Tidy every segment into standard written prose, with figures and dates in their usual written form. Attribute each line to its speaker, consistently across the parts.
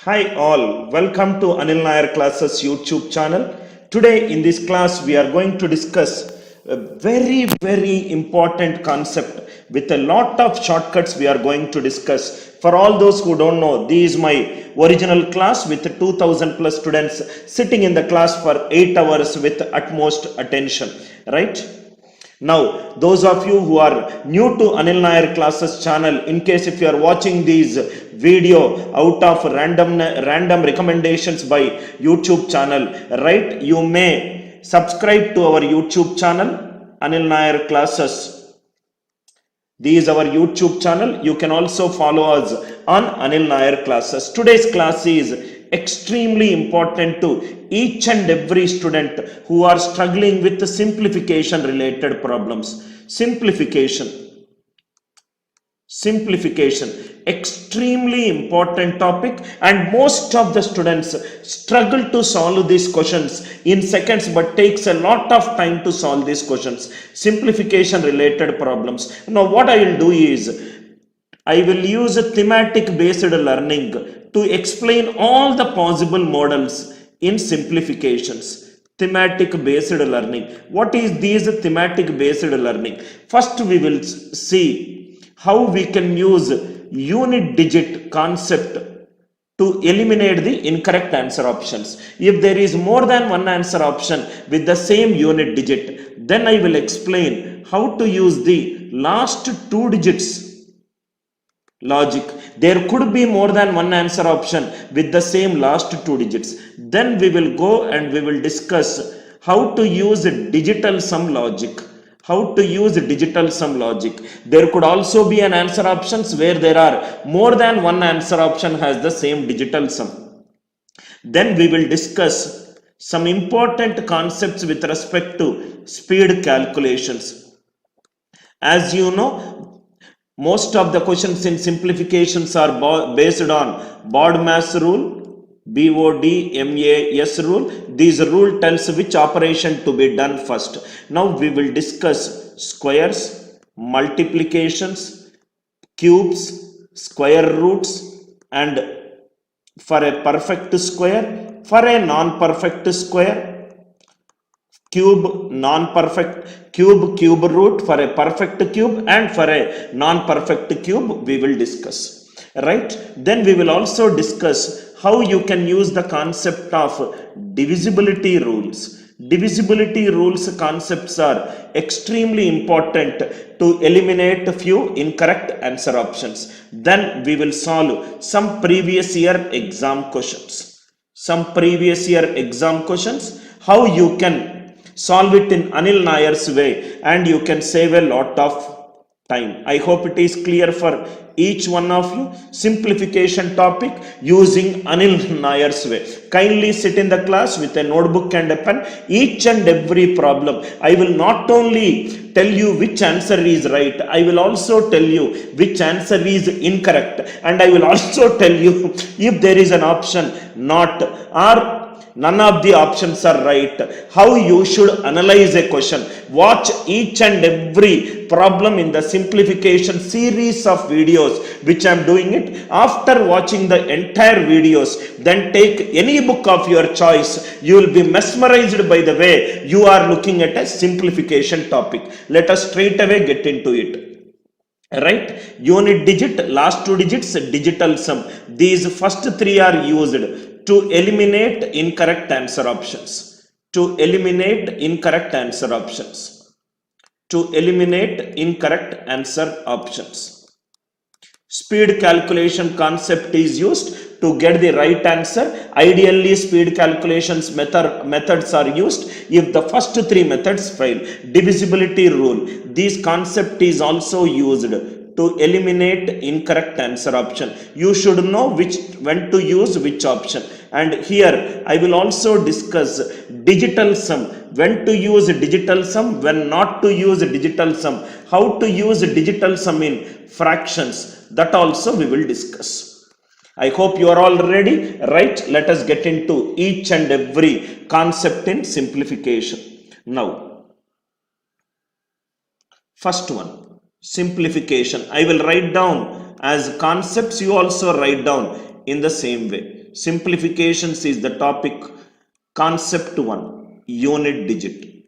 Speaker 1: Hi all, welcome to ANIL NAIR classes YouTube channel. Today in this class we are going to discuss a very important concept with a lot of shortcuts we are going to discuss. For all those who don't know, this is my original class with 2000 plus students sitting in the class for 8 hours with utmost attention, right? Now, those of you who are new to ANIL NAIR classes channel, in case if you are watching these video out of random recommendations by YouTube channel, right? You may subscribe to our YouTube channel, ANIL NAIR classes. This is our YouTube channel. You can also follow us on ANIL NAIR classes. Today's class is extremely important to each and every student who are struggling with the simplification related problems. Simplification, extremely important topic, and most of the students struggle to solve these questions in seconds but takes a lot of time to solve these questions. Simplification related problems. Now what I will do is I will use a thematic based learning to explain all the possible models in simplifications. Thematic based learning. What is this thematic based learning? First we will see how we can use unit digit concept to eliminate the incorrect answer options. If there is more than one answer option with the same unit digit, then I will explain how to use the last two digits logic. There could be more than one answer option with the same last two digits. Then we will go and we will discuss how to use digital sum logic. There could also be an answer options where there are more than one answer option has the same digital sum. Then we will discuss some important concepts with respect to speed calculations. As you know, most of the questions in simplifications are based on BODMAS rule, BODMAS rule. This rule tells which operation to be done first. Now we will discuss squares, multiplications, cubes, square roots, and for a perfect square, for a non-perfect square, cube root, for a perfect cube, and for a non-perfect cube we will discuss, right? Then we will also discuss how you can use the concept of divisibility rules. Divisibility rules concepts are extremely important to eliminate a few incorrect answer options. Then we will solve some previous year exam questions. How you can solve it in ANIL NAIR's way and you can save a lot of time. I hope it is clear for each one of you. Simplification topic using ANIL NAIR's way. Kindly sit in the class with a notebook and a pen. Each and every problem, I will not only tell you which answer is right, I will also tell you which answer is incorrect, and I will also tell you if there is an option not or none of the options are right, how you should analyze a question. Watch each and every problem in the simplification series of videos which I am doing it. After watching the entire videos, then take any book of your choice. You will be mesmerized by the way you are looking at a simplification topic. Let us straight away get into it. Right? Unit digit, last two digits, digital sum. These first three are used to eliminate incorrect answer options. Speed calculation concept is used to get the right answer. Ideally, speed calculations methods are used if the first three methods fail. Divisibility rule. This concept is also used to eliminate incorrect answer option. You should know when to use which option. And here I will also discuss digital sum. When to use digital sum, when not to use digital sum, how to use digital sum in fractions. That also we will discuss. I hope you are all ready, right? Let us get into each and every concept in simplification. Now, first one, simplification. I will write down as concepts, you also write down in the same way. Simplifications is the topic. Concept 1, unit digit.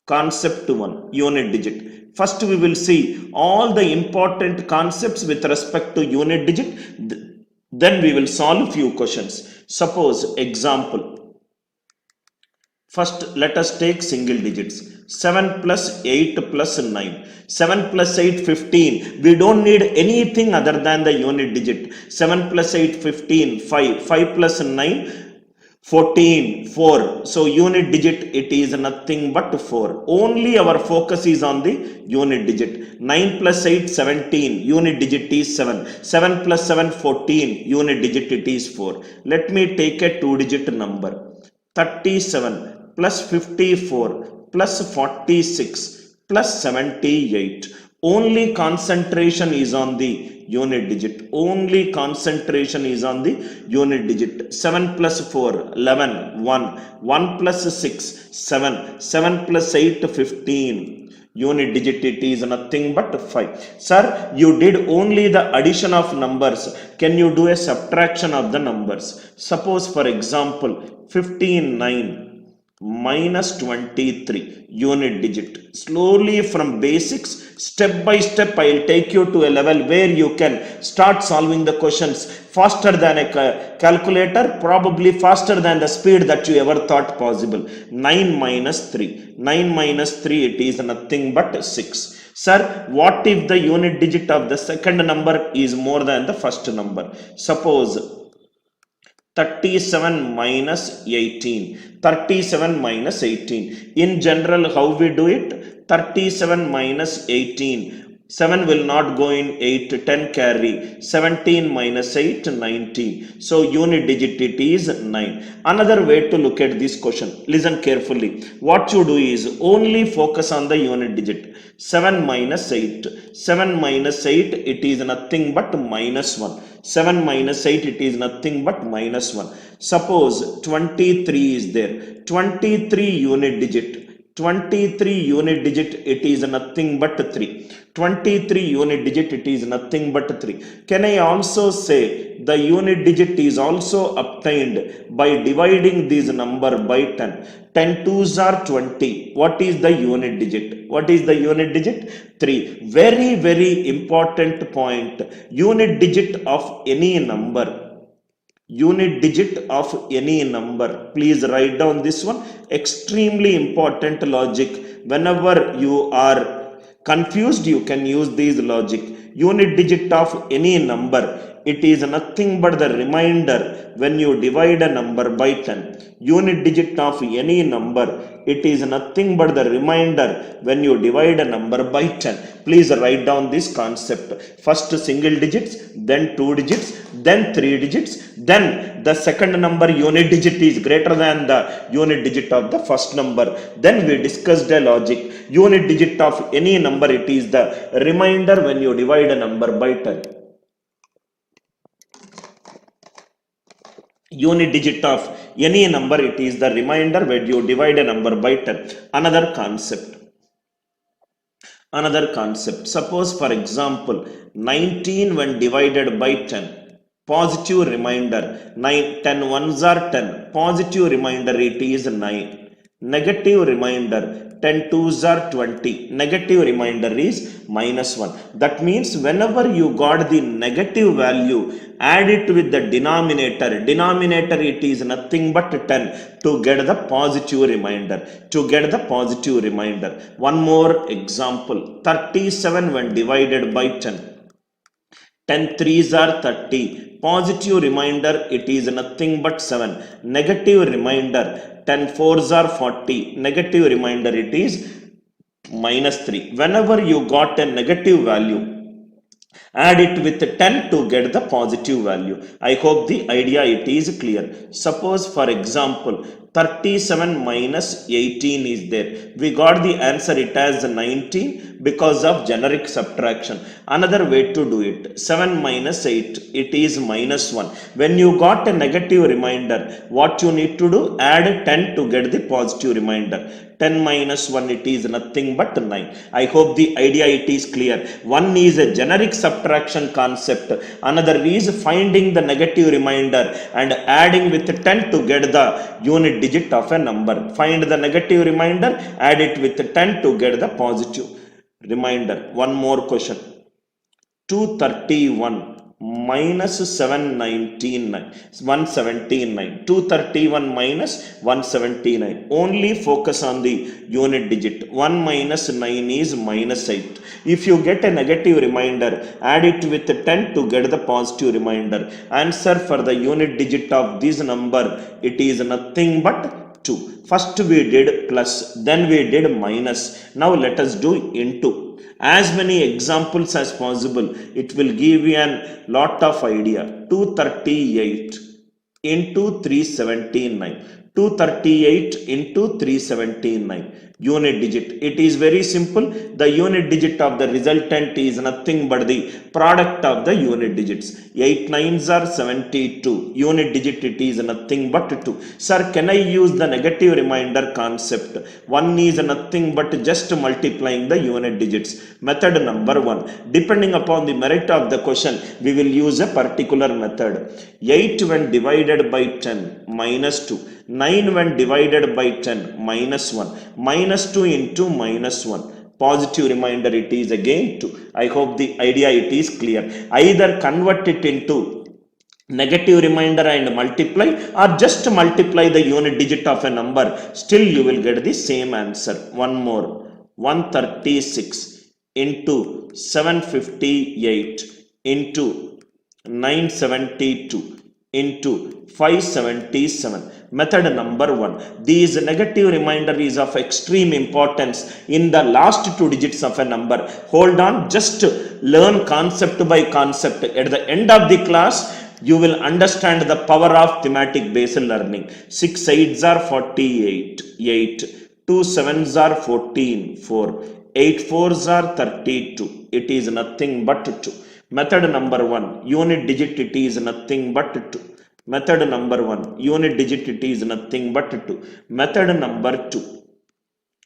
Speaker 1: Concept 1, unit digit. First we will see all the important concepts with respect to unit digit. Then we will solve few questions. Suppose example. First let us take single digits. 7 plus 8 plus 9. 7 plus 8 15. We don't need anything other than the unit digit. 7 plus 8 15. 5. 5 plus 9 14, 4. So unit digit, it is nothing but 4. Only our focus is on the unit digit. 9 plus 8 17. Unit digit is 7. 7 plus 7 14. Unit digit, it is 4. Let me take a 2-digit number. 37 plus 54 plus 46 plus 78. Only concentration is on the unit digit. Only concentration is on the unit digit. 7 plus 4 11. 1. 1 plus 6 7. 7 plus 8 15. Unit digit, it is nothing but 5. Sir, you did only the addition of numbers. Can you do a subtraction of the numbers? Suppose for example 15 9 minus 23. Unit digit. Slowly from basics, step by step, I will take you to a level where you can start solving the questions faster than a calculator, probably faster than the speed that you ever thought possible. 9 minus 3. 9 minus 3, it is nothing but 6. Sir, what if the unit digit of the second number is more than the first number? Suppose 37 minus 18. 37 minus 18. In general, how we do it? 37 minus 18. 7 will not go in 8, 10 carry. 17 minus 8, 19. So unit digit, it is 9. Another way to look at this question. Listen carefully. What you do is only focus on the unit digit. 7 minus 8. 7 minus 8, it is nothing but minus 1. 7 minus 8, it is nothing but minus 1. Suppose 23 is there. 23 unit digit. 23 unit digit, it is nothing but 3. 23 unit digit, it is nothing but 3. Can I also say the unit digit is also obtained by dividing this number by 10? 10 2s are 20. What is the unit digit? What is the unit digit? 3. Very, very important point. Unit digit of any number. Unit digit of any number. Please write down this one. Extremely important logic. Whenever you are confused, you can use this logic. Unit digit of any number, it is nothing but the remainder when you divide a number by 10. Unit digit of any number, it is nothing but the remainder when you divide a number by 10. Please write down this concept. First single digits, then 2 digits, then 3 digits, then the second number unit digit is greater than the unit digit of the first number. Then we discussed a logic. Unit digit of any number, it is the remainder when you divide a number by 10. Unit digit of any number, it is the remainder when you divide a number by 10. Another concept. Another concept. Suppose for example 19 when divided by 10. Positive remainder. 9, 10 ones are 10. Positive remainder, it is 9. Negative remainder. 10 2s are 20. Negative remainder is minus 1. That means whenever you got the negative value, add it with the denominator. Denominator, it is nothing but 10 to get the positive remainder. To get the positive remainder. One more example. 37 when divided by 10. 10 3s are 30. Positive remainder, it is nothing but 7. Negative remainder, 10 4s are 40. Negative remainder, it is minus 3. Whenever you got a negative value, add it with 10 to get the positive value. I hope the idea, it is clear. Suppose for example 37 minus 18 is there. We got the answer it as 19 because of generic subtraction. Another way to do it, 7 minus 8, it is minus 1. When you got a negative remainder, what you need to do? Add 10 to get the positive remainder. 10 minus 1, it is nothing but 9. I hope the idea it is clear. One is a generic subtraction concept. Another is finding the negative remainder and adding with 10 to get the unit digit of a number. Find the negative remainder, add it with 10 to get the positive remainder. One more question. 231 minus 179. 231 minus 179. Only focus on the unit digit. 1 minus 9 is minus 8. If you get a negative remainder, add it with 10 to get the positive remainder. Answer for the unit digit of this number, it is nothing but 2. First we did plus, then we did minus. Now let us do into. As many examples as possible, it will give you a lot of idea. 238 into 379. 238 into 379. Unit digit. It is very simple. The unit digit of the resultant is nothing but the product of the unit digits. 8 9s are 72. Unit digit it is nothing but 2. Sir, can I use the negative remainder concept? One is nothing but just multiplying the unit digits. Method number 1. Depending upon the merit of the question, we will use a particular method. 8 when divided by 10 minus 2. 9 when divided by 10 minus 1. Minus 2 into minus 1. Positive remainder it is again 2. I hope the idea it is clear. Either convert it into negative remainder and multiply, or just multiply the unit digit of a number. Still you will get the same answer. One more. 136 into 758 into 972 into 577. Method number 1. These negative remainder is of extreme importance in the last 2 digits of a number. Hold on, just learn concept by concept. At the end of the class, you will understand the power of thematic based learning. 6 8s are 48, 8. 2 7s are 14, 4. 8 4s are 32. It is nothing but 2. Method number 1. Unit digit it is nothing but 2. Method number 1. Unit digit it is nothing but 2. Method number 2.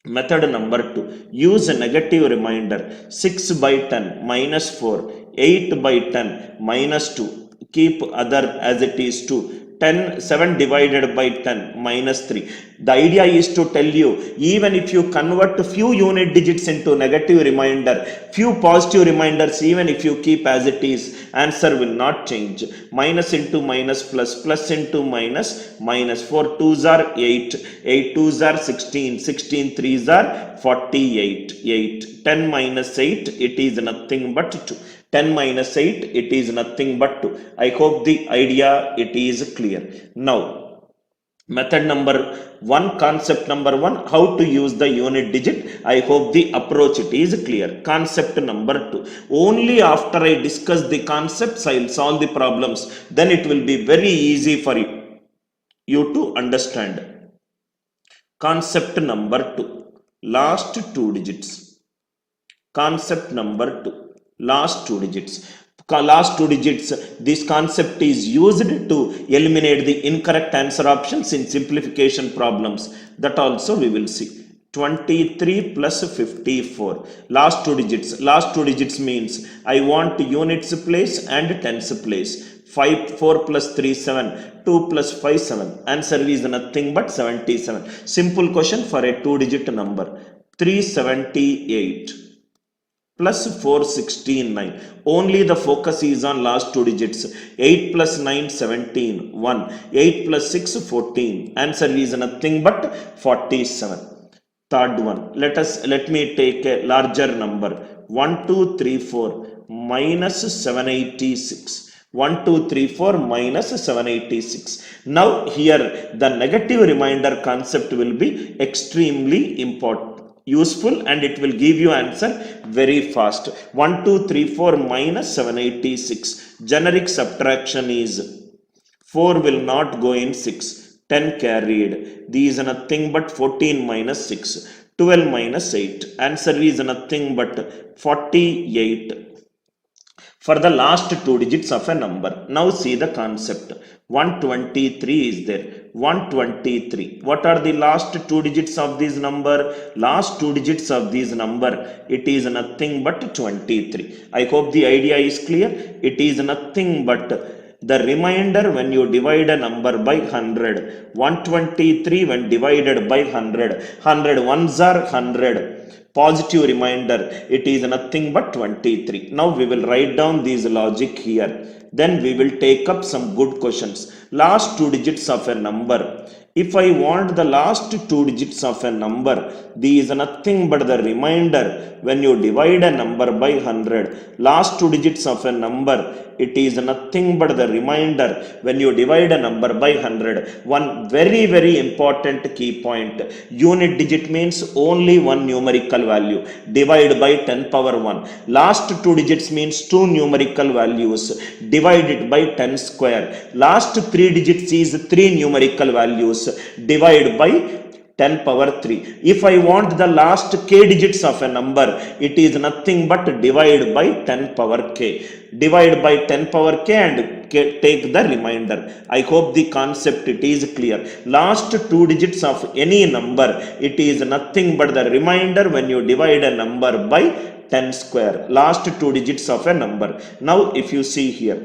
Speaker 1: Method number 2. Use a negative remainder. 6 by 10 minus 4. 8 by 10 minus 2. Keep other as it is 2. 7 divided by 10 minus 3. The idea is to tell you, even if you convert few unit digits into negative remainder, few positive reminders, even if you keep as it is, answer will not change. Minus into minus plus, plus into minus, minus. 4 2s are 8, 8 2s are 16, 16 3s are 48, 8. 10 minus 8, it is nothing but 2. 10 minus 8, it is nothing but 2. I hope the idea it is clear. Now, method number 1, concept number 1, how to use the unit digit. I hope the approach it is clear. Concept number 2. Only after I discuss the concepts, I will solve the problems. Then it will be very easy for you to understand. Concept number 2. Last 2 digits. Concept number 2. Last 2 digits. Last 2 digits, this concept is used to eliminate the incorrect answer options in simplification problems. That also we will see. 23 plus 54. Last 2 digits. Last 2 digits means I want units place and tens place. 4 plus 3 7. 2 plus 5 7. Answer is nothing but 77. Simple question for a 2 digit number. 378 plus 469. Only the focus is on last 2 digits. 8 plus 9 17, 1. 8 plus 6 14. Answer is nothing but 47. Third one. Let me take a larger number. 1 2 3 4 minus 786. 1 2 3 4 minus 786. Now here the negative remainder concept will be extremely important, useful, and it will give you answer very fast. 1 2 3 4 minus 786. Generic subtraction is 4 will not go in 6. 10 carried. These are nothing but 14 minus 6. 12 minus 8. Answer is nothing but 48 for the last two digits of a number. Now see the concept. 123 is there. 123. What are the last two digits of this number? Last two digits of this number, it is nothing but 23. I hope the idea is clear. It is nothing but the remainder when you divide a number by 100. 123 when divided by 100. 100 ones are 100. Positive remainder, it is nothing but 23. Now we will write down this logic here. Then we will take up some good questions. Last two digits of a number. If I want the last two digits of a number, these are nothing but the remainder when you divide a number by 100. Last two digits of a number, it is nothing but the remainder when you divide a number by 100. One very important key point. Unit digit means only one numerical value. Divide by 10 power 1. Last two digits means two numerical values. Divide it by 10 square. Last three digits is three numerical values. Divide by 10 power 3. If I want the last k digits of a number, it is nothing but divide by 10 power k. Divide by 10 power k and take the remainder. I hope the concept it is clear. Last two digits of any number, it is nothing but the remainder when you divide a number by 10 square. Last two digits of a number. Now if you see here,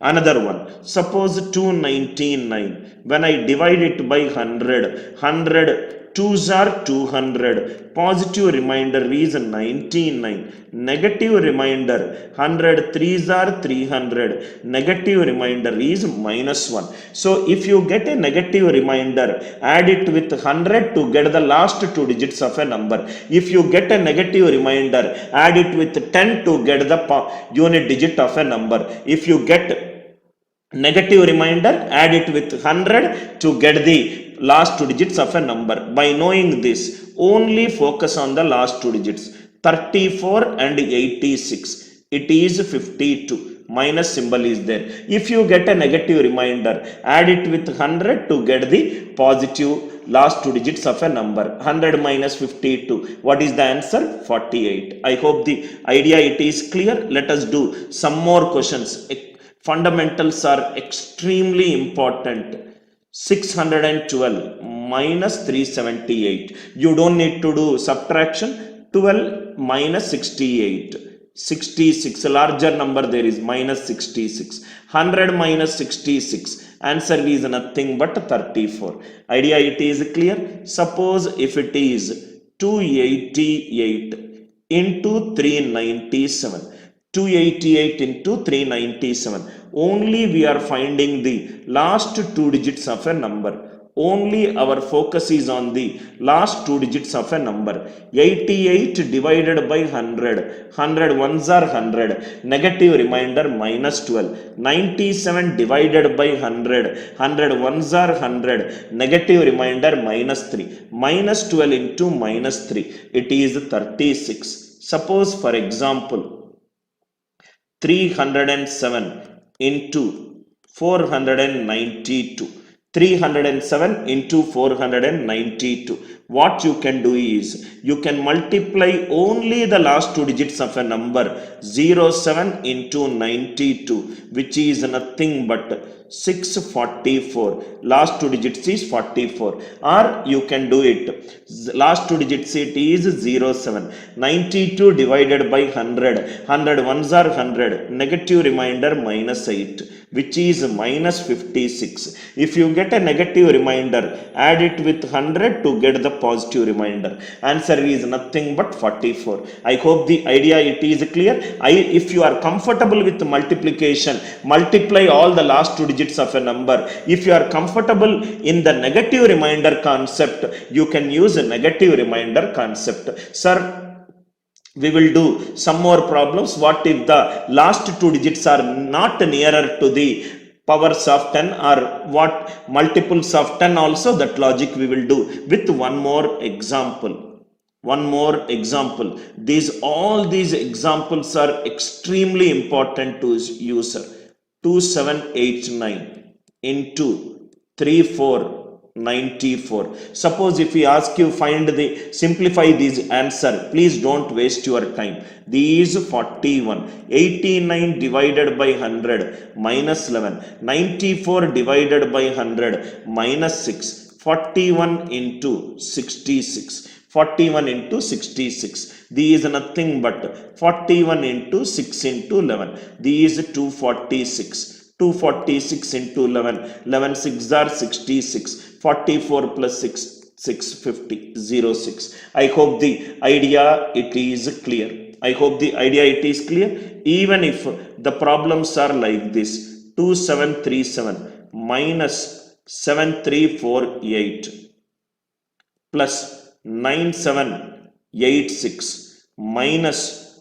Speaker 1: another one. Suppose 299. When I divide it by 100, 100 2s are 200. Positive remainder is 99. Negative remainder, 100 3s are 300. Negative remainder is minus 1. So if you get a negative remainder, add it with 100 to get the last two digits of a number. If you get a negative remainder, add it with 10 to get the unit digit of a number. If you get negative remainder, add it with 100 to get the last two digits of a number. By knowing this, only focus on the last two digits. 34 and 86. It is 52. Minus symbol is there. If you get a negative remainder, add it with 100 to get the positive last two digits of a number. 100 minus 52. What is the answer? 48. I hope the idea it is clear. Let us do some more questions. Fundamentals are extremely important. 612 minus 378. You don't need to do subtraction. 12 minus 68. 66. Larger number there is minus 66. 100 minus 66. Answer is nothing but 34. Idea it is clear. Suppose if it is 288 into 397. 288 into 397. Only we are finding the last two digits of a number. Only our focus is on the last two digits of a number. 88 divided by 100. 100 ones are 100. Negative remainder minus 12. 97 divided by 100. 100 ones are 100. Negative remainder minus 3. Minus 12 into minus 3. It is 36. Suppose for example, 307 into 492. 307 into 492. What you can do is, you can multiply only the last two digits of a number. 07 into 92, which is nothing but 644. Last two digits is 44. Or you can do it, last two digits it is 07. 92 divided by 100. 100 ones are 100. Negative remainder minus 8, which is minus 56. If you get a negative remainder, add it with 100 to get the positive remainder. Answer is nothing but 44. I hope the idea it is clear. If you are comfortable with multiplication, multiply all the last two digits of a number. If you are comfortable in the negative remainder concept, you can use a negative remainder concept. Sir, we will do some more problems. What if the last two digits are not nearer to the powers of 10, or what multiples of 10 also? That logic we will do with one more example. One more example. All these examples are extremely important to user. 2789 into 34 94. Suppose if we ask you simplify these answer, please don't waste your time. These 41, 89 divided by 100 minus 11, 94 divided by 100 minus 6, 41 into 66. 41 into 66. These are nothing but 41 into 6 into 11. These 246. 246 into 11. 11 6 are 66. 44 plus 6, 650, 06. I hope the idea it is clear. I hope the idea it is clear. Even if the problems are like this, 2737 minus 7348 plus 9786 minus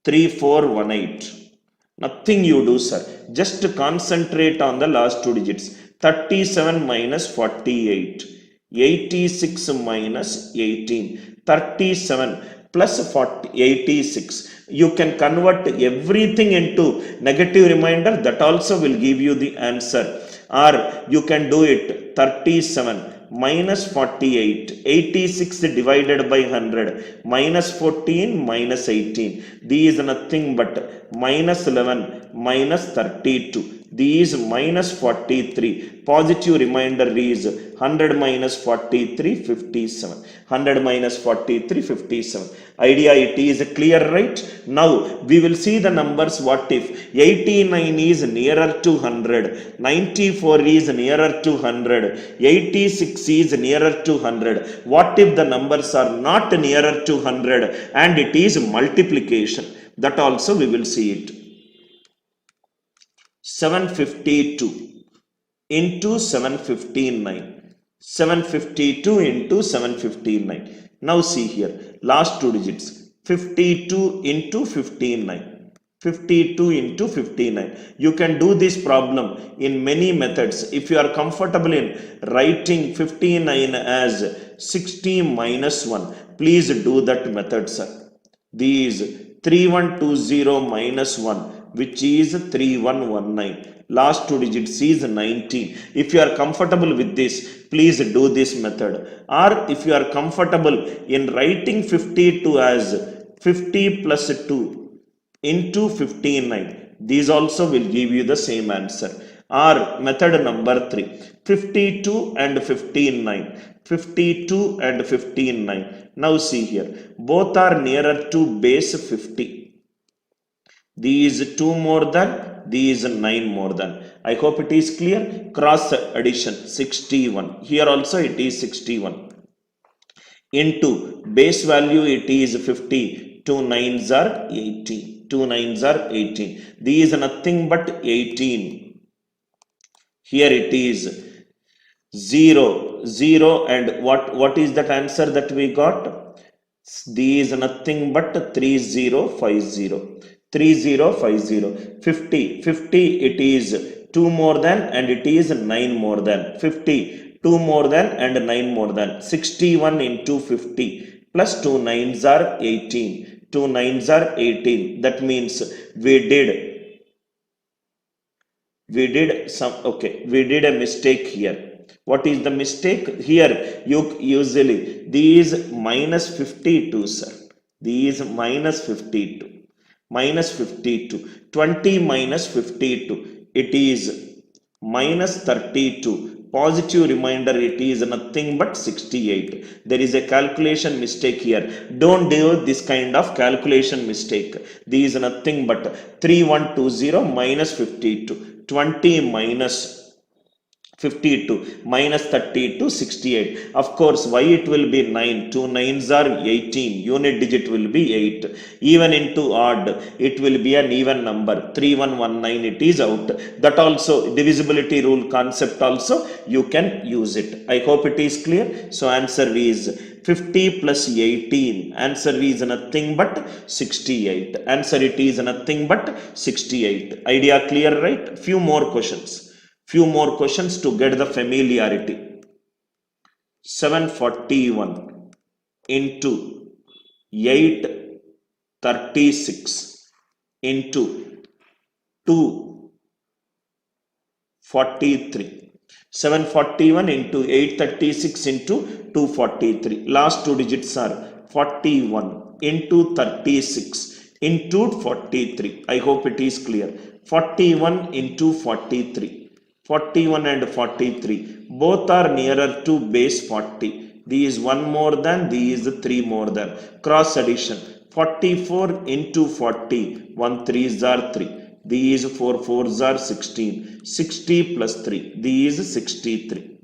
Speaker 1: 3418. Nothing you do, sir. Just concentrate on the last two digits. 37 minus 48. 86 minus 18. 37 plus 40, 86. You can convert everything into negative remainder. That also will give you the answer. Or you can do it 37 minus 48, 86 divided by 100, minus 14, minus 18. These are nothing but minus 11, minus 32. These minus 43. Positive remainder is 100 minus 43, 57. 100 minus 43, 57. Idea it is clear, right? Now we will see the numbers. What if 89 is nearer to 100, 94 is nearer to 100, 86 is nearer to 100. What if the numbers are not nearer to 100 and it is multiplication? That also we will see it. 752 into 759. 752 into 759. Now see here, last two digits, 52 into 59. 52 into 59. You can do this problem in many methods. If you are comfortable in writing 59 as 60 minus 1, please do that method, sir. These 3120 minus 1, which is 3119. Last two digits is 19. If you are comfortable with this, please do this method. Or if you are comfortable in writing 52 as 50 plus 2 into 59, these also will give you the same answer. Or method number 3, 52 and 59. 52 and 59. Now see here, both are nearer to base 50. These 2 more than, these 9 more than. I hope it is clear. Cross addition 61. Here also it is 61. Into base value it is 50. 2 9s are 18. 2 9s are 18. These are nothing but 18. Here it is 0. 0 and what is that answer that we got? These are nothing but 3050. 3050. 50. 50 it is 2 more than and it is 9 more than. 50. 2 more than and 9 more than. 61 into 50 plus 2 9s are 18. 2 9s are 18. That means we did a mistake here. What is the mistake? Here you usually these minus 52, sir. These minus 52. Minus 52. 20 minus 52. It is minus 32. Positive remainder it is nothing but 68. There is a calculation mistake here. Don't do this kind of calculation mistake. These are nothing but 3120 minus 52. 20 minus 52 minus 32 68. Of course, why it will be 9? 2 9s are 18. Unit digit will be 8. Even into odd, it will be an even number. 3119 it is out. That also divisibility rule concept also you can use it. I hope it is clear. So answer is 50 plus 18. Answer is nothing but 68. Answer it is nothing but 68. Idea clear, right? Few more questions. Few more questions to get the familiarity. 741 into 836 into 243. 741 into 836 into 243. Last two digits are 41 into 36 into 43. I hope it is clear. 41 into 43. 41 and 43. Both are nearer to base 40. These 1 more than, these 3 more than. Cross addition. 44 into 40. 1 3s are 3. These 4 4s are 16. 60 plus 3. These 63.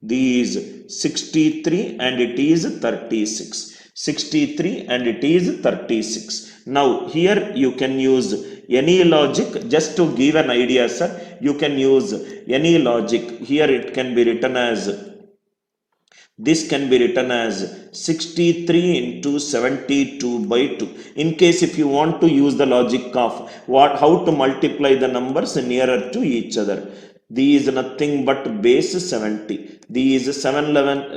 Speaker 1: These 63 and it is 36. 63 and it is 36. Now here you can use any logic just to give an idea, sir. You can use any logic. Here it can be written as, this can be written as 63 into 72 by 2. In case if you want to use the logic of how to multiply the numbers nearer to each other. These nothing but base 70. These 7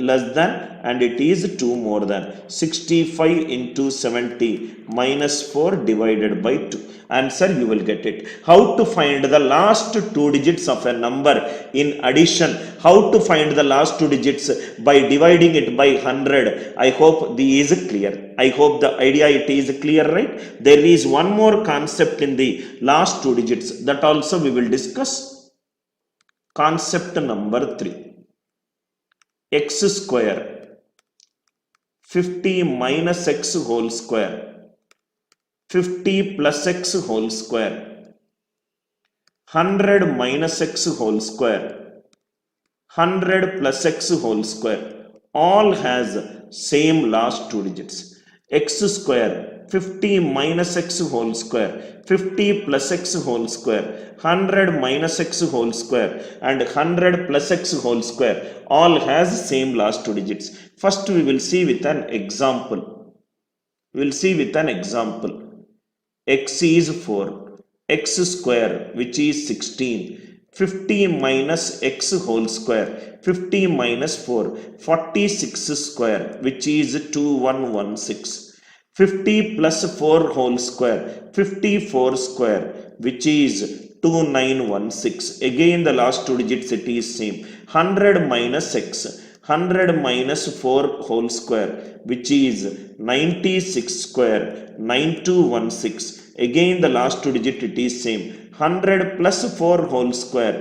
Speaker 1: less than and it is 2 more than. 65 into 70 minus 4 divided by 2. Answer you will get it. How to find the last two digits of a number in addition? How to find the last two digits by dividing it by 100? I hope this is clear. I hope the idea it is clear, right? There is one more concept in the last two digits that also we will discuss. Concept number 3. X square 50 minus x whole square 50 plus x whole square 100 minus x whole square 100 plus x whole square all has same last two digits. X square 50 minus x whole square 50 plus x whole square 100 minus x whole square and 100 plus x whole square all has same last two digits. First we will see with an example. We will see with an example. X is 4, x square which is 16, 50 minus x whole square 50 minus 4, 46 square which is 2116. 50 plus 4 whole square 54 square which is 2916. Again the last two digits it is same. 100 minus x 100 minus 4 whole square which is 96 square 9216. Again the last two digit it is same. 100 plus 4 whole square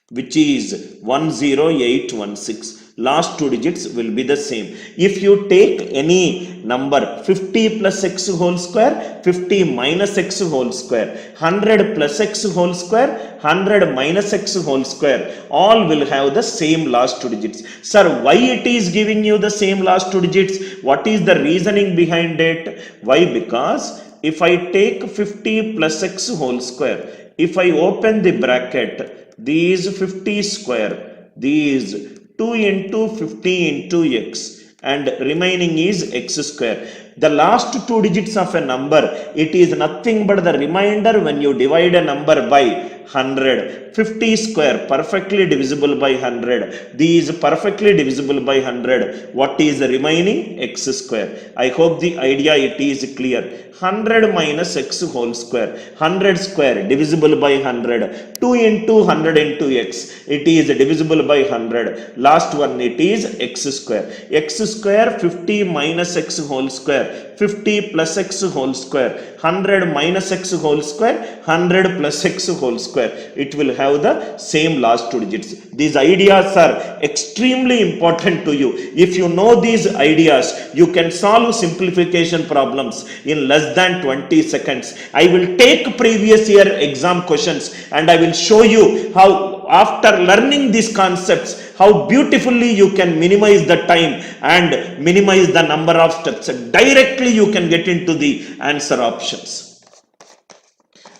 Speaker 1: which is 10816. Last two digits will be the same. If you take any number 50 plus x whole square 50 minus x whole square 100 plus x whole square 100 minus x whole square all will have the same last two digits. Sir, why it is giving you the same last two digits? What is the reasoning behind it? Why? Because if I take 50 plus x whole square, if I open the bracket, these 50 square, these 2 into 50 into x and remaining is x square. The last two digits of a number, it is nothing but the remainder when you divide a number by 100. 50 square perfectly divisible by 100. These perfectly divisible by 100. What is the remaining? X square. I hope the idea it is clear. 100 minus x whole square. 100 square divisible by 100. 2 into 100 into x. It is divisible by 100. Last one it is x square. X square 50 minus x whole square. 50 plus x whole square. 100 minus x whole square. 100 plus x whole square. It will have the same last two digits. These ideas are extremely important to you. If you know these ideas, you can solve simplification problems in less than 20 seconds. I will take previous year exam questions and I will show you how after learning these concepts, how beautifully you can minimize the time and minimize the number of steps. Directly you can get into the answer options.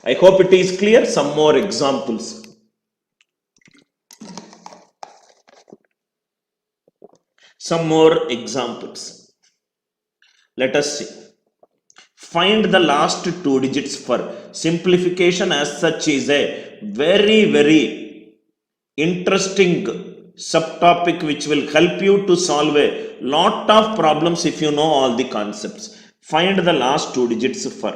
Speaker 1: I hope it is clear. Some more examples. Some more examples. Let us see. Find the last two digits for simplification as such is a very, very interesting subtopic which will help you to solve a lot of problems if you know all the concepts. Find the last two digits for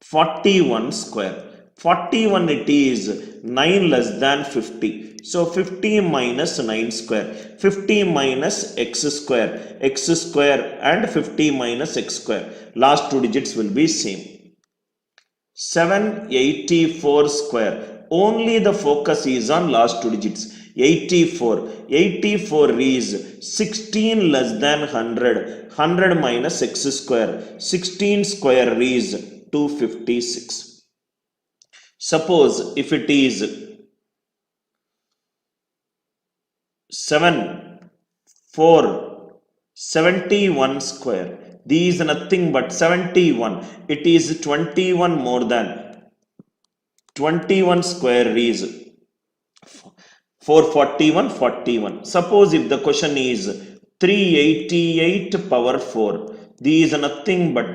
Speaker 1: 41 square. 41 it is 9 less than 50. So 50 minus 9 square, 50 minus x square and 50 minus x square. Last two digits will be same. 784 square. Only the focus is on last two digits. 84. 84 is 16 less than 100. 100 minus x square. 16 square is 256. Suppose if it is 7, 4, 71 square. These nothing but 71. It is 21 more than 21 square is 441, 41. Suppose if the question is 388 power 4. These nothing but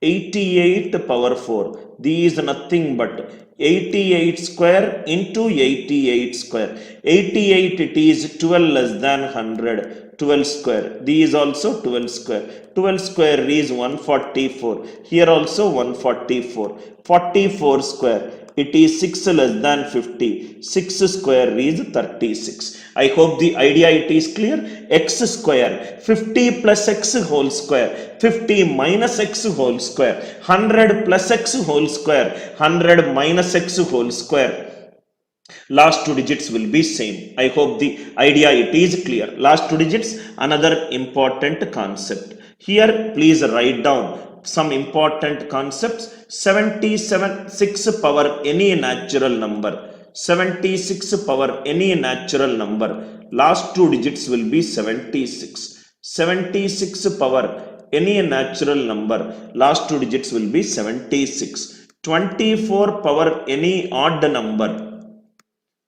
Speaker 1: 88 power 4. These nothing but 88 square into 88 square. 88 it is 12 less than 100. 12 square. These also 12 square. 12 square is 144. Here also 144. 44 square. It is 6 less than 50. 6 square is 36. I hope the idea it is clear. X square. 50 plus x whole square. 50 minus x whole square. 100 plus x whole square. 100 minus x whole square. Last two digits will be same. I hope the idea it is clear. Last two digits, another important concept. Here please write down some important concepts. 76 power any natural number. 76 power any natural number. Last two digits will be 76. 76 power any natural number. Last two digits will be 76. 24 power any odd number.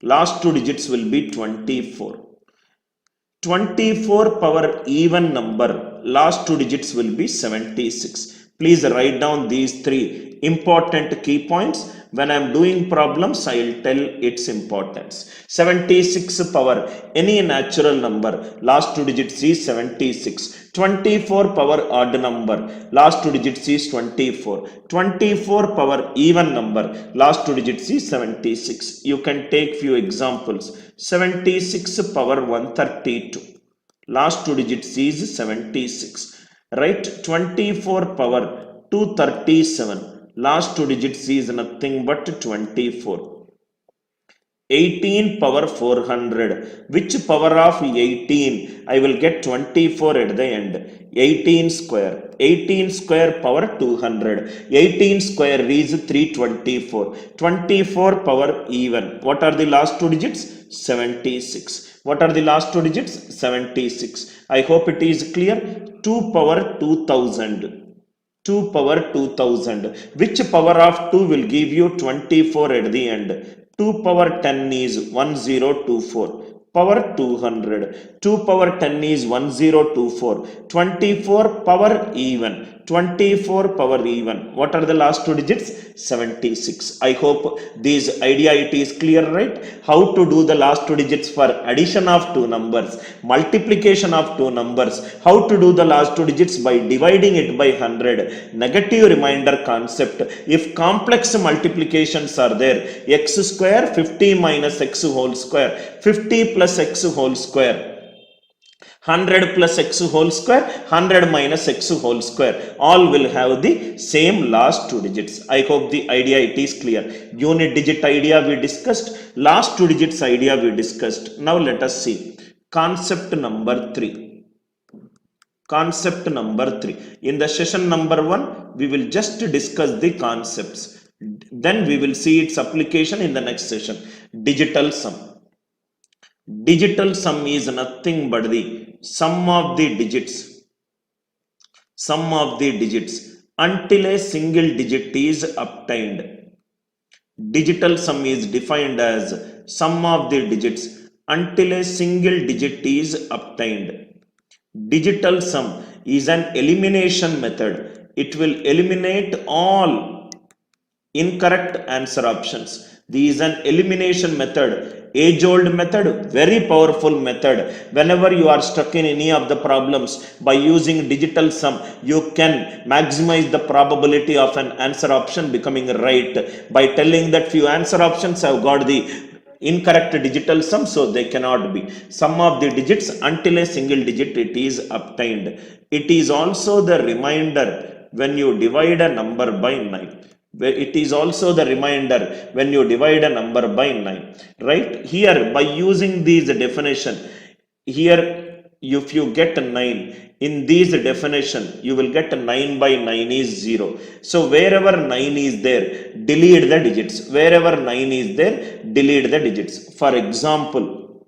Speaker 1: Last two digits will be 24. 24 power even number. Last two digits will be 76. Please write down these three important key points. When I am doing problems, I will tell its importance. 76 power any natural number. Last two digits is 76. 24 power odd number. Last two digits is 24. 24 power even number. Last two digits is 76. You can take few examples. 76 power 132. Last two digits is 76. Right? 24 power 237. Last two digits is nothing but 24. 18 power 400. Which power of 18? I will get 24 at the end. 18 square. 18 square power 200. 18 square is 324. 24 power even. What are the last two digits? 76. What are the last two digits? 76. I hope it is clear. 2 power 2000. 2 power 2000. Which power of 2 will give you 24 at the end? 2 power 10 is 1024. Power 200. 2 power 10 is 1024. 24 power even. 24 power even. What are the last two digits? 76. I hope this idea it is clear, right? How to do the last two digits for addition of two numbers, multiplication of two numbers, how to do the last two digits by dividing it by 100, negative remainder concept. If complex multiplications are there, x square 50 minus x whole square, 50 plus x whole square, 100 plus x whole square, 100 minus x whole square, all will have the same last two digits. I hope the idea it is clear. Unit digit idea we discussed, last two digits idea we discussed. Now let us see concept number 3. Concept number 3. In the session number 1, we will just discuss the concepts. Then we will see its application in the next session. Digital sum. Digital sum is nothing but the sum of the digits. Sum of the digits until a single digit is obtained. Digital sum is defined as sum of the digits until a single digit is obtained. Digital sum is an elimination method. It will eliminate all incorrect answer options. This is an elimination method, age-old method, very powerful method. Whenever you are stuck in any of the problems, by using digital sum, you can maximize the probability of an answer option becoming right by telling that few answer options have got the incorrect digital sum, so they cannot be sum of the digits until a single digit it is obtained. It is also the reminder when you divide a number by 9. It is also the reminder when you divide a number by 9. Right here, by using these definition, here if you get a 9 in this definition, you will get a 9 by 9 is 0. So wherever 9 is there, delete the digits. Wherever 9 is there, delete the digits. For example,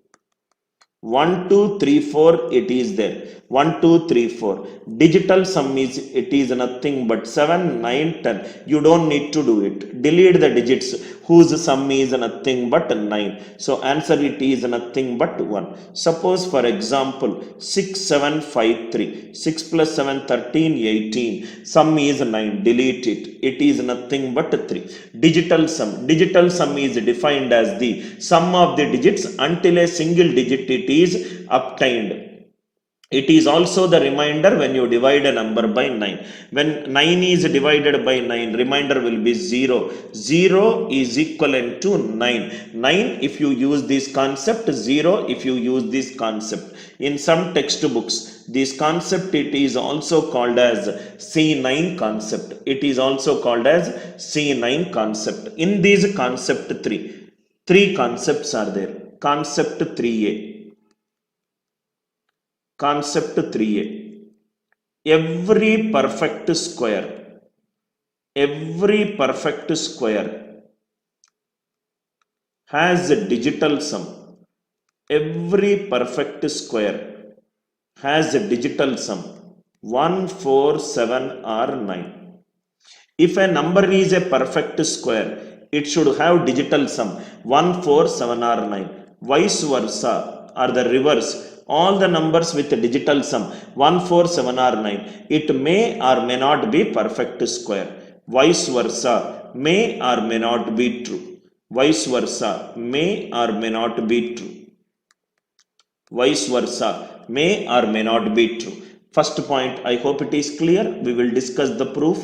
Speaker 1: 1, 2, 3, 4, it is there. 1, 2, 3, 4. Digital sum is, it is nothing but 7, 9, 10. You don't need to do it. Delete the digits whose sum is nothing but 9. So answer it is nothing but 1. Suppose for example, 6, 7, 5, 3. 6 plus 7, 13, 18. Sum is 9. Delete it. It is nothing but 3. Digital sum. Digital sum is defined as the sum of the digits until a single digit it is obtained. It is also the reminder when you divide a number by 9. When 9 is divided by 9, reminder will be 0. 0 is equivalent to 9. 9 if you use this concept, 0 if you use this concept. In some textbooks, this concept it is also called as C9 concept. It is also called as C9 concept. In this concept 3 concepts are there. Concept 3a. Concept 3a. Every perfect square has a digital sum. Every perfect square has a digital sum 1, 4, 7 or 9. If a number is a perfect square, it should have digital sum 1, 4, 7 or 9. Vice versa or the reverse. All the numbers with a digital sum 1, 4, 7 or 9, it may or may not be perfect square. Vice versa, may or may not be true. Vice versa, may or may not be true. Vice versa, may or may not be true. First point, I hope it is clear. We will discuss the proof.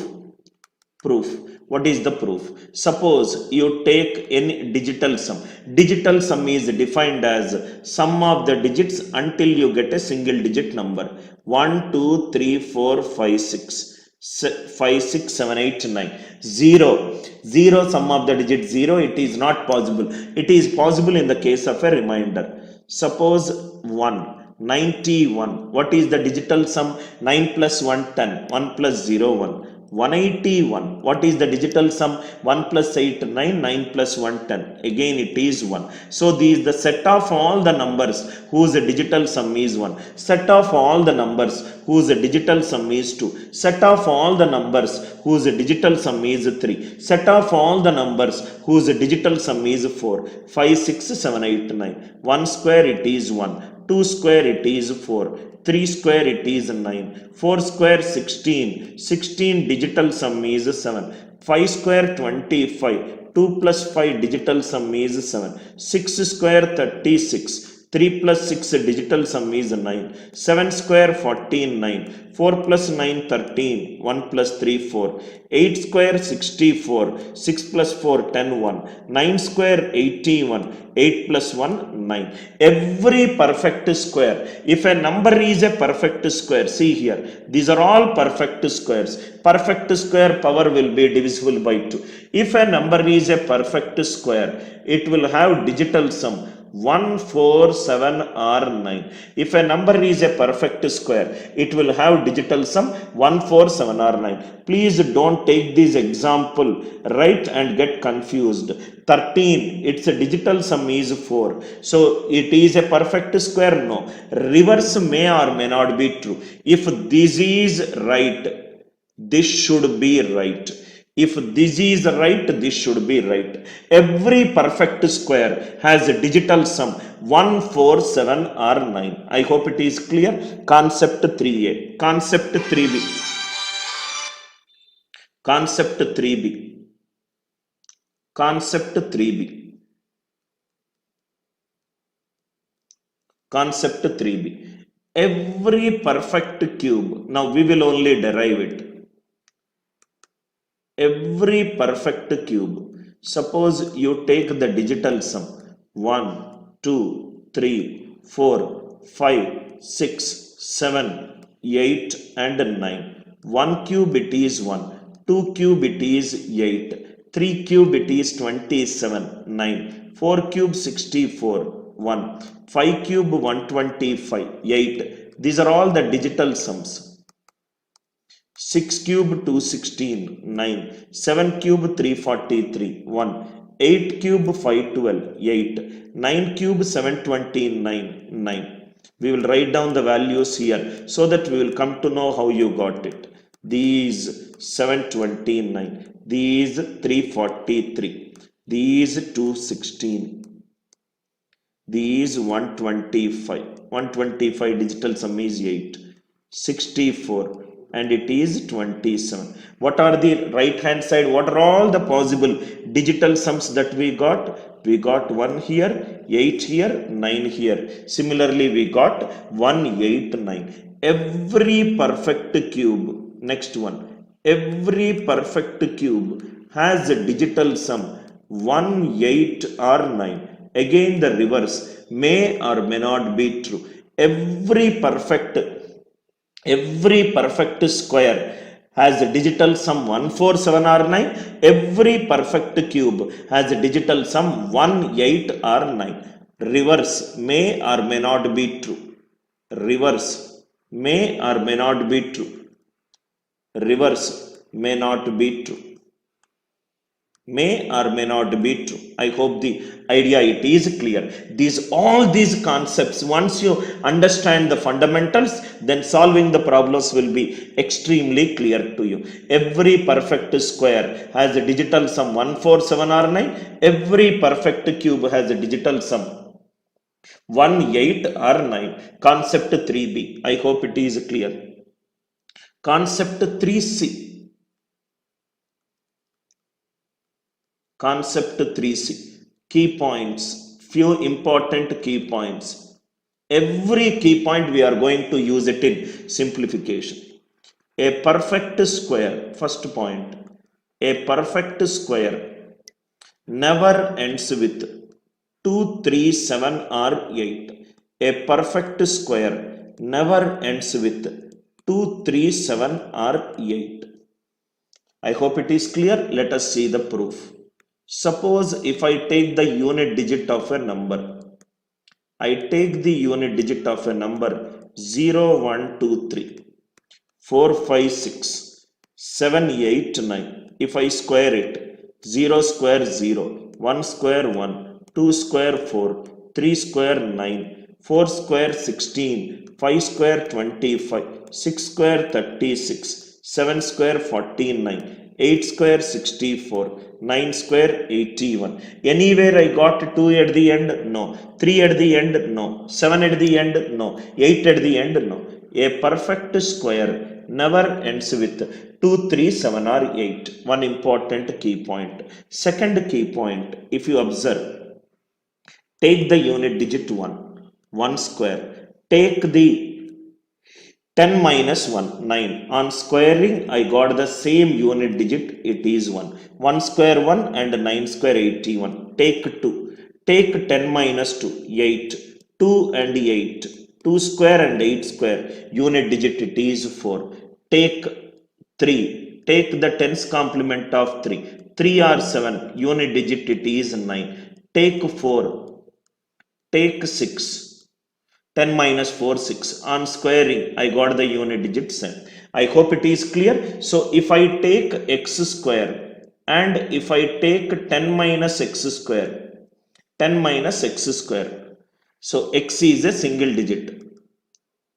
Speaker 1: What is the proof? Suppose you take any digital sum. Digital sum is defined as sum of the digits until you get a single digit number. 1, 2, 3, 4, 5, 6. 5, 6, 7, 8, 9. 0. 0 sum of the digit 0. It is not possible. It is possible in the case of a remainder. Suppose 1. 91. What is the digital sum? 9 plus 1, 10. 1 plus 0, 1. 181. What is the digital sum? 1 plus 8, 9. 9 plus 1, 10. Again it is 1. So this is the set of all the numbers whose digital sum is 1. Set of all the numbers whose digital sum is 2. Set of all the numbers whose digital sum is 3. Set of all the numbers whose digital sum is 4. 5, 6, 7, 8, 9. 1 square it is 1. 2 square it is 4. 3 square it is 9. 4 square 16. 16 digital sum is 7. 5 square 25. 2 plus 5 digital sum is 7. 6 square 36. 3 plus 6 digital sum is 9. 7 square 14, 9. 4 plus 9, 13. 1 plus 3, 4. 8 square 64. 6 plus 4, 10, 1. 9 square 81. 8 plus 1, 9. Every perfect square. If a number is a perfect square, see here. These are all perfect squares. Perfect square power will be divisible by 2. If a number is a perfect square, it will have digital sum 1, 4, 7 or 9. If a number is a perfect square, it will have digital sum 1, 4, 7 or 9. Please don't take this example right and get confused. 13, its digital sum is 4. So it is a perfect square? No. Reverse may or may not be true. If this is right, this should be right. If this is right, this should be right. Every perfect square has a digital sum 1, 4, 7 or 9. I hope it is clear. Concept 3a. Concept 3b. Concept 3b. Concept 3b. Concept 3b. Every perfect cube, now we will only derive it. Every perfect cube, suppose you take the digital sum 1, 2, 3, 4, 5, 6, 7, 8 and 9. 1 cube it is 1, 2 cube it is 8, 3 cube it is 27, 9, 4 cube 64, 1, 5 cube 125, 8. These are all the digital sums. 6 cube 216, 9, 7 cube 343, 1, 8 cube 512, 8, 9 cube 729, 9. We will write down the values here so that we will come to know how you got it. These 729, these 343, these 216, these 125. 125 digital sum is 8, 64. And it is 27. What are the right hand side? What are all the possible digital sums that we got? We got 1 here, 8 here, 9 here. Similarly, we got 1, 8, 9. Every perfect cube, next one, every perfect cube has a digital sum 1, 8 or 9. Again the reverse, may or may not be true. Every perfect square has a digital sum 1, 4, 7 or 9. Every perfect cube has a digital sum 1, 8 or 9. Reverse, may or may not be true. Reverse, may or may not be true. Reverse, may not be true. May or may not be true. I hope the idea it is clear. All these concepts, once you understand the fundamentals, then solving the problems will be extremely clear to you. Every perfect square has a digital sum 1, 4, 7 or 9. Every perfect cube has a digital sum 1, 8 or 9. Concept 3b. I hope it is clear. Concept 3c. Concept 3c. Key points. Few important key points. Every key point we are going to use it in simplification. A perfect square. First point. A perfect square never ends with 2, 3, 7 or 8. A perfect square never ends with 2, 3, 7 or 8. I hope it is clear. Let us see the proof. Suppose if I take the unit digit of a number, I take the unit digit of a number 0, 1, 2, 3, 4, 5, 6, 7, 8, 9. If I square it, 0 square 0, 1 square 1, 2 square 4, 3 square 9, 4 square 16, 5 square 25, 6 square 36, 7 square 49, 8 square 64, 9 square 81. Anywhere I got 2 at the end? No. 3 at the end? No. 7 at the end? No. 8 at the end? No. A perfect square never ends with 2, 3, 7 or 8. One important key point. Second key point, if you observe, take the unit digit 1, 1 square. Take the 10 minus 1, 9. On squaring, I got the same unit digit, it is 1. 1 square 1 and 9 square 81. Take 2. Take 10 minus 2, 8. 2 and 8. 2 square and 8 square. Unit digit it is 4. Take 3. Take the tens complement of 3. 3 or 7. Unit digit it is 9. Take 4. Take 6. 10 minus 4, 6. On squaring, I got the unit digit 7. I hope it is clear. So, if I take x square and if I take 10 minus x square, 10 minus x square. So, x is a single digit.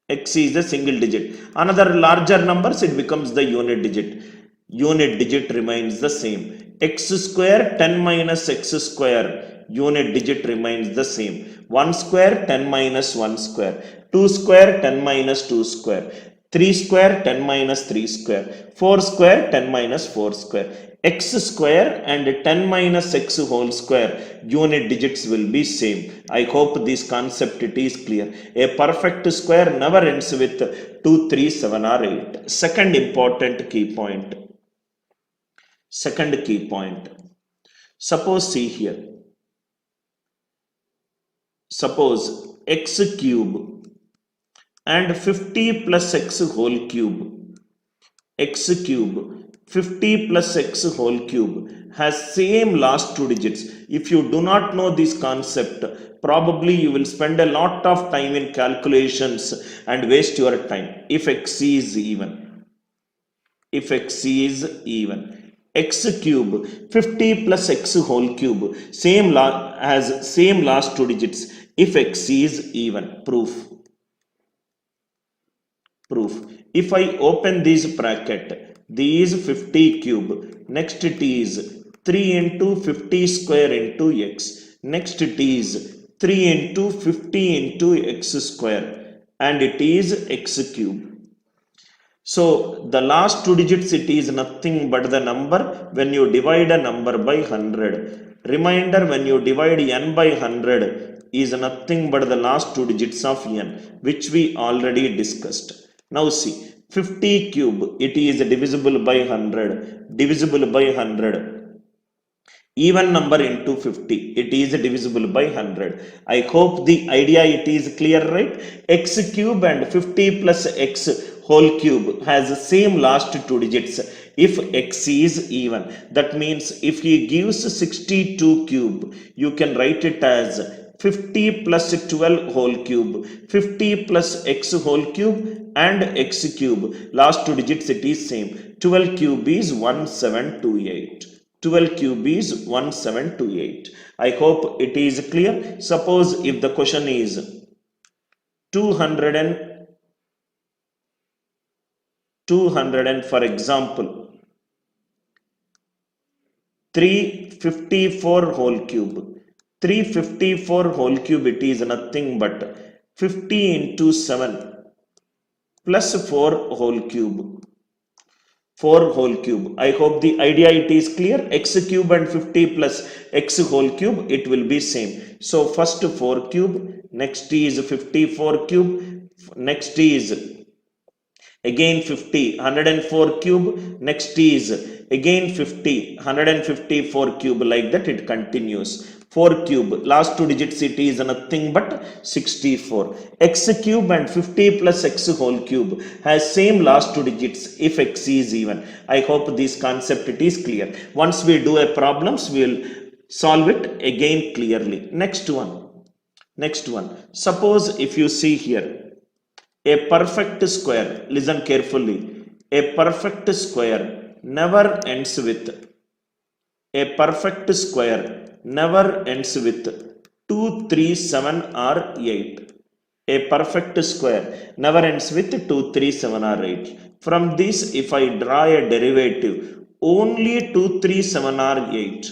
Speaker 1: X is a single digit. Another larger numbers, it becomes the unit digit. Unit digit remains the same. X square, 10 minus x square. Unit digit remains the same. 1 square 10 minus 1 square, 2 square 10 minus 2 square. 3 square 10 minus 3 square, 4 square 10 minus 4 square, x square and 10 minus x whole square unit digits will be same. I hope this concept it is clear. A perfect square never ends with 2, 3, 7 or 8. Second important key point. Second key point. Suppose see here. Suppose x cube and 50 plus x whole cube, x cube 50 plus x whole cube has same last two digits. If you do not know this concept, probably you will spend a lot of time in calculations and waste your time. If x is even, if x is even, x cube 50 plus x whole cube has same last two digits if x is even. Proof. If I open this bracket, these 50 cube, next it is 3 into 50 square into x, next it is 3 into 50 into x square, and it is x cube. So the last two digits it is nothing but the number when you divide a number by 100. Reminder, when you divide n by 100 is nothing but the last two digits of n, which we already discussed. Now see, 50 cube, it is divisible by 100, divisible by 100. Even number into 50, it is divisible by 100. I hope the idea it is clear, right? X cube and 50 plus x whole cube has the same last two digits if x is even. That means if he gives 62 cube, you can write it as 50 plus 12 whole cube, 50 plus x whole cube and x cube. Last two digits it is same. 12 cube is 1728. 12 cube is 1728. I hope it is clear. Suppose if the question is 200 and for example 354 whole cube. 354 whole cube, it is nothing but 50 into 7 plus 4 whole cube. 4 whole cube. I hope the idea it is clear. X cube and 50 plus x whole cube, it will be same. So first 4 cube, next is 54 cube, next is again 50, 104 cube, next is again 50, 154 cube, like that it continues. 4 cube, last two digits it is nothing but 64. X cube and 50 plus x whole cube has same last two digits if x is even. I hope this concept it is clear. Once we do a problems, we will solve it again clearly. Next one. Suppose if you see here, a perfect square, listen carefully, a perfect square never ends with, a perfect square never ends with 2, 3, 7 or 8. A perfect square never ends with 2, 3, 7 or 8. From this, if I draw a derivative, only 2, 3, 7 or 8,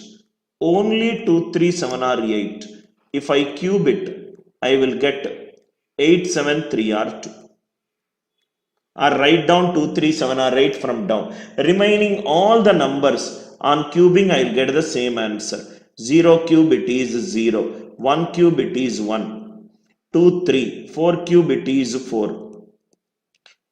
Speaker 1: only 2, 3, 7 or 8. If I cube it, I will get 8, 7, 3 or 2. Or write down 2, 3, 7 or 8 from down. Remaining all the numbers on cubing, I will get the same answer. 0 cube it is 0, 1 cube it is 1, 2, 3, 4 cube it is 4,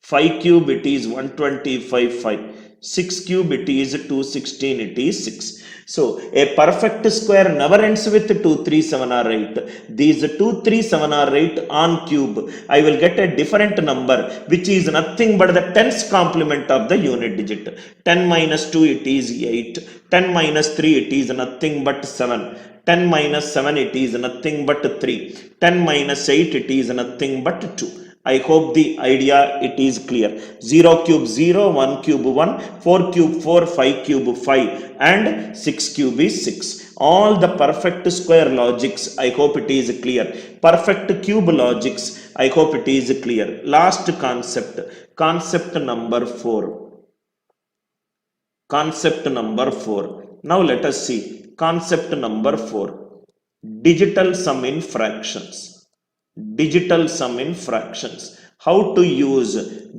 Speaker 1: 5 cube it is 125, 5, 6 cube it is 216, it is 6. So a perfect square never ends with 2, 3, 7 or 8. These 2, 3, 7 or 8 on cube, I will get a different number which is nothing but the tens complement of the unit digit. 10 minus 2 it is 8, 10 minus 3 it is nothing but 7, 10 minus 7 it is nothing but 3, 10 minus 8 it is nothing but 2. I hope the idea it is clear. 0 cube 0, 1 cube 1, 4 cube 4, 5 cube 5 and 6 cube is 6. All the perfect square logics, I hope it is clear. Perfect cube logics, I hope it is clear. Last concept, concept number 4. Concept number 4. Now let us see concept number 4. Digital sum in fractions. Digital sum in fractions. how to use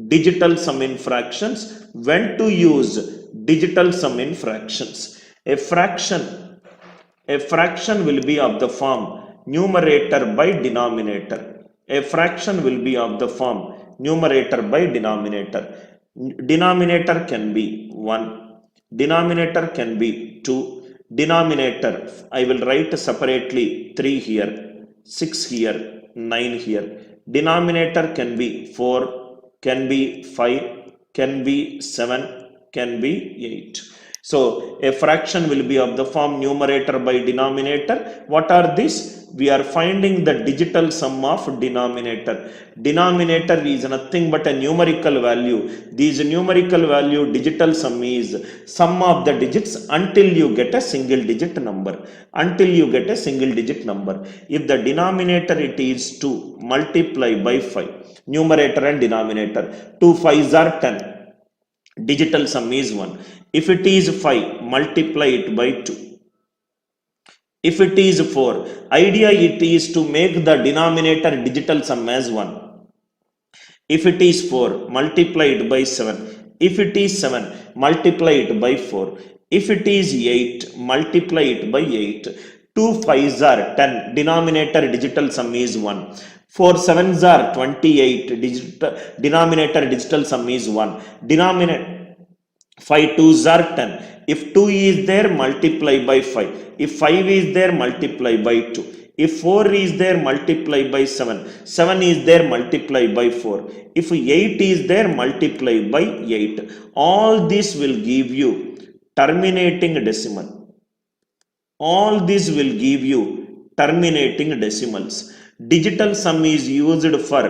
Speaker 1: digital sum in fractions, when to use digital sum in fractions. A fraction will be of the form numerator by denominator. A fraction will be of the form numerator by denominator. Denominator can be 1, denominator can be 2, denominator I will write separately 3 here, 6 here, 9 here. Denominator can be 4, can be 5, can be 7, can be 8. So a fraction will be of the form numerator by denominator. What are these? We are finding the digital sum of denominator. Denominator is nothing but a numerical value. These numerical value digital sum is sum of the digits until you get a single digit number. Until you get a single digit number. If the denominator it is 2, multiply by 5. Numerator and denominator. 2 5s are 10. Digital sum is 1. If it is 5, multiply it by 2. If it is 4, idea it is to make the denominator digital sum as 1. If it is 4, multiply it by 7. If it is 7, multiply it by 4. If it is 8, multiply it by 8. 2 5s are 10. Denominator digital sum is 1. 4 7s are 28. Denominator digital sum is 1. Denominator 5 2s are 10. If 2 is there, multiply by 5. If 5 is there, multiply by 2. If 4 is there, multiply by 7. 7 is there, multiply by 4. If 8 is there, multiply by 8. All this will give you terminating decimal. All this will give you terminating decimals. Digital sum is used for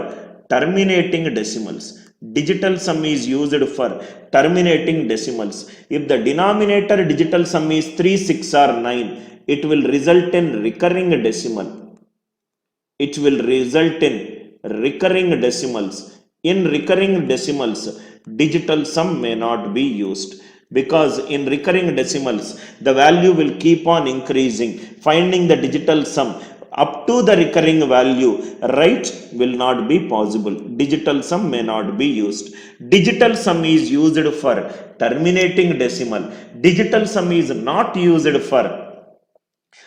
Speaker 1: terminating decimals. Digital sum is used for terminating decimals. If the denominator digital sum is 3, 6 or 9, it will result in recurring decimal. It will result in recurring decimals. In recurring decimals, digital sum may not be used. Because in recurring decimals, the value will keep on increasing. Finding the digital sum up to the recurring value, right, will not be possible. Digital sum may not be used. Digital sum is used for terminating decimal. Digital sum is not used for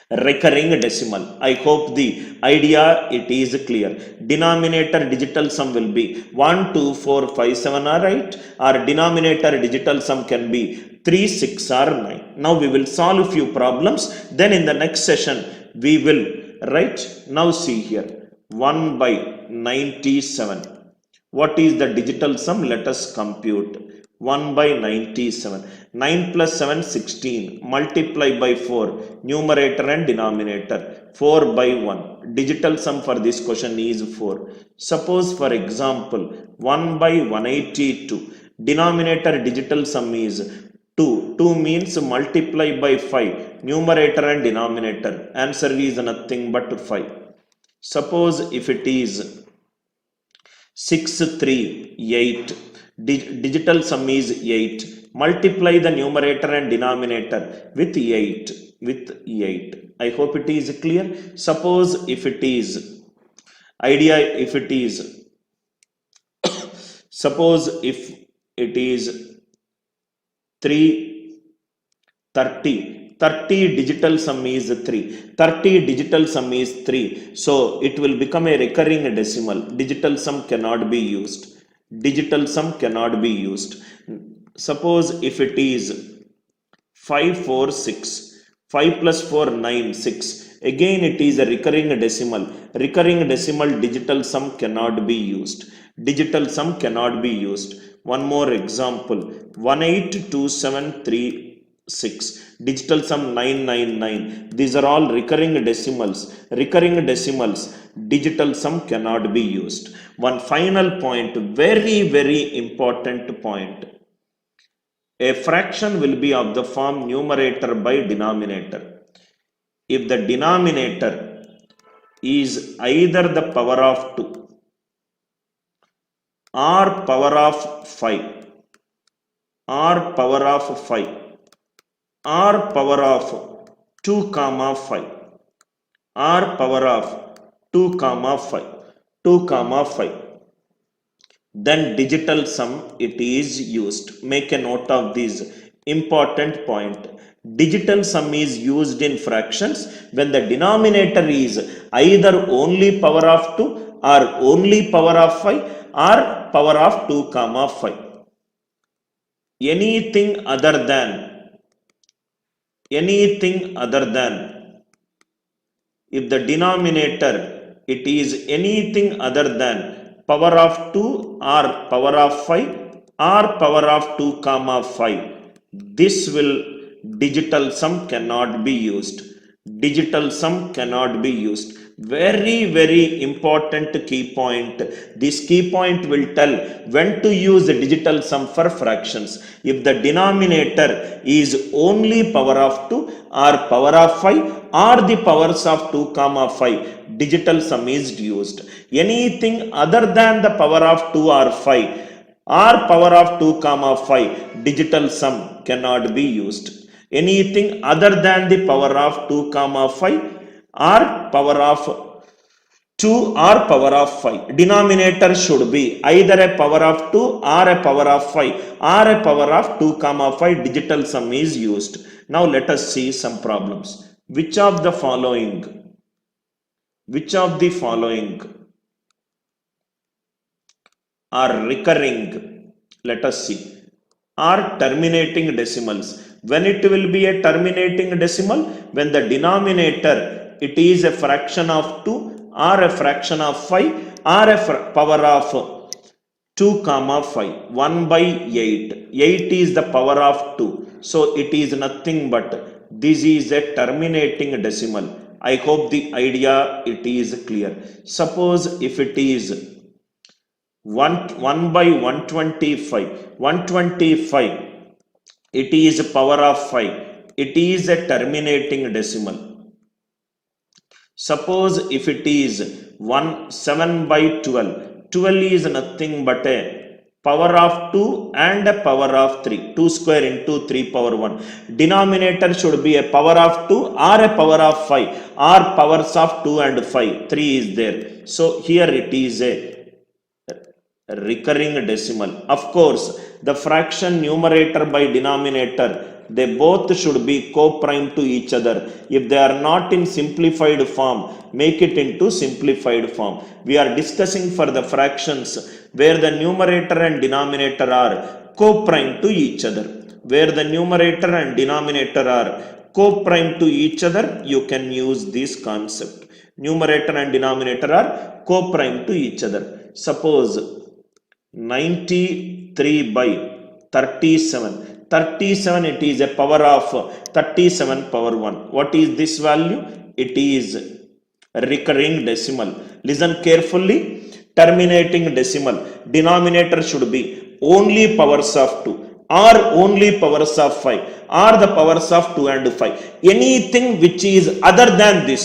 Speaker 1: recurring decimal. I hope the idea it is clear. Denominator digital sum will be 1 2 4 5 7 are right, or denominator digital sum can be 3 6 or 9. Now we will solve few problems, then in the next session we will write. Now see here, 1 by 97. What is the digital sum? Let us compute. 1 by 97. 9 plus 7, 16. Multiply by 4. Numerator and denominator. 4 by 1. Digital sum for this question is 4. Suppose for example, 1 by 182. Denominator digital sum is 2. 2 means multiply by 5. Numerator and denominator. Answer is nothing but 5. Suppose if it is 6 3 8. Digital sum is 8. Multiply the numerator and denominator with 8. With 8. I hope it is clear. Suppose if it is idea, if it is suppose if it is 3 30. 30 digital sum is 3. 30 digital sum is 3. So it will become a recurring decimal. Digital sum cannot be used. Digital sum cannot be used. Suppose if it is 5 4 6. 5 plus 4 9 6. Again it is a recurring decimal. Recurring decimal digital sum cannot be used. Digital sum cannot be used. One more example. 18273 digital sum 999. These are all recurring decimals. Recurring decimals, digital sum cannot be used. One final point, very important point. A fraction will be of the form numerator by denominator. If the denominator is either the power of 2 or power of 5 or power of 5 or power of 2 comma 5 or power of 2 comma 5 2 comma 5. then digital sum it is used. Make a note of this important point. Digital sum is used in fractions when the denominator is either only power of 2 or only power of 5 or power of 2 comma 5. Anything other than if the denominator it is anything other than power of 2 or power of 5 or power of 2 comma 5, this will digital sum cannot be used. Digital sum cannot be used. Very important key point. This key point will tell when to use the digital sum for fractions. If the denominator is only power of 2 or power of 5 or the powers of 2 comma 5, digital sum is used. Anything other than the power of 2 or 5 or power of 2 comma 5, digital sum cannot be used. Anything other than the power of 2 comma 5 or power of 2 or power of 5, denominator should be either a power of 2 or a power of 5 or a power of 2 comma 5, digital sum is used. Now let us see some problems. Which of the following are recurring? Let us see. Are terminating decimals. When it will be a terminating decimal? When the denominator it is a fraction of 2 or a fraction of 5 or a power of 2 comma 5. 1 by 8. 8 is the power of 2. So it is nothing but this is a terminating decimal. I hope the idea it is clear. Suppose if it is 1 by 125, it is power of 5, it is a terminating decimal. Suppose if it is 7 by 12 is nothing but a power of 2 and a power of 3, 2 square into 3 power 1. Denominator should be a power of 2 or a power of 5 or powers of 2 and 5, 3 is there. So here it is a recurring decimal. Of course, the fraction numerator by denominator, they both should be co-prime to each other. If they are not in simplified form, make it into simplified form. We are discussing for the fractions where the numerator and denominator are co-prime to each other. Where the numerator and denominator are co-prime to each other, you can use this concept. Numerator and denominator are co-prime to each other. Suppose 93 by 37. 37 it is a power of 37 power 1. What is this value? It is a recurring decimal. Listen carefully. Terminating decimal. Denominator should be only powers of 2 or only powers of 5 or the powers of 2 and 5. Anything which is other than this,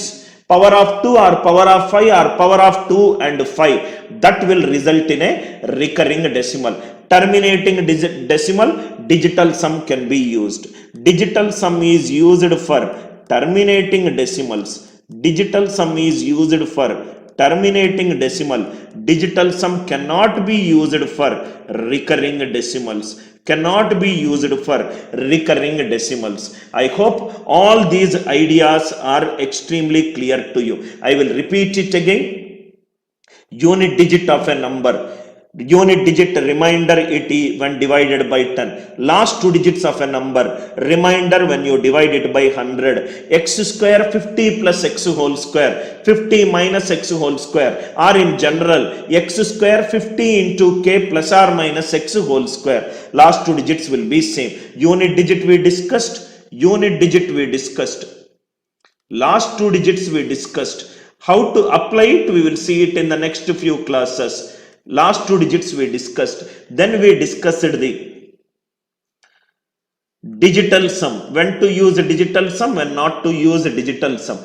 Speaker 1: power of 2 or power of 5 or power of 2 and 5, that will result in a recurring decimal. Terminating decimal, digital sum can be used. Digital sum is used for terminating decimals. Digital sum is used for terminating decimal. Digital sum cannot be used for recurring decimals. Cannot be used for recurring decimals. I hope all these ideas are extremely clear to you. I will repeat it again. Unit digit of a number. Unit digit remainder it when divided by 10. Last two digits of a number. Remainder when you divide it by 100. X square 50 plus x whole square. 50 minus x whole square. Or in general x square 50 into k plus or minus x whole square. Last two digits will be same. Unit digit we discussed. Last two digits we discussed. How to apply it we will see it in the next few classes. Last two digits we discussed. Then we discussed the digital sum. When to use a digital sum, when not to use a digital sum.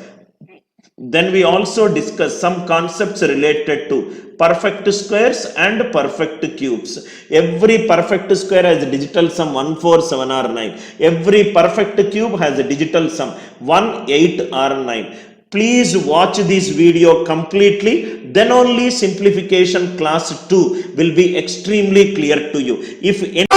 Speaker 1: Then we also discussed some concepts related to perfect squares and perfect cubes. Every perfect square has a digital sum 1, 4, 7 or 9. Every perfect cube has a digital sum 1, 8 or 9. Please watch this video completely, then only simplification class 2 will be extremely clear to you. If